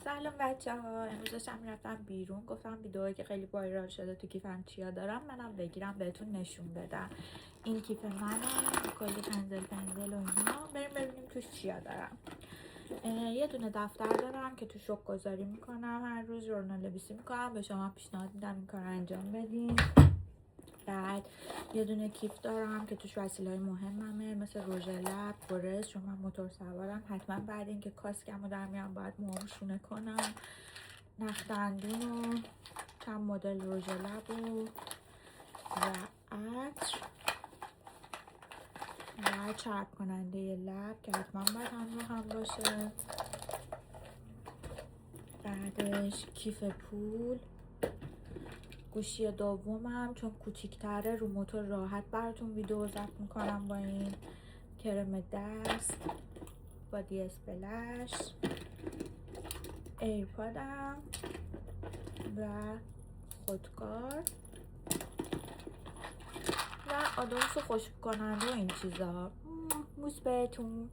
سلام بچه ها، امروز داشتم میرفتم بیرون، گفتم ویدئویی که خیلی وایرال شده تو کیفم چیا دارم منم بگیرم بهتون نشون بدم. این کیف منه، کلی پنزل و اینا. بریم ببینیم توش چیا دارم. یه دونه دفتر دارم که توش شوک گذاری میکنم، هر روز ژورنال نویسی میکنم. به شما پیشنهاد میدم این کار انجام بدین. بعد یه دونه کیف دارم که توش وسیله‌های مهممه، مثل رژ لب، برش، چون من موتور سوارم. حتما بعد اینکه کاسکمو در میارم باید موهامو شونه کنم. نخ دندون و چند مدل رژ لب و عطر و چرب کننده لب که حتما باید همراه هم باشه. بعدش کیف پول، گوشی دومم چون کوچیک‌تره، رو موتور راحت براتون ویدیو ضبط میکنم با این. کرم دست، بادی اسپلش، ایرپادم و خودکار و آدامس خشک کننده و این چیزا. موس بهتون.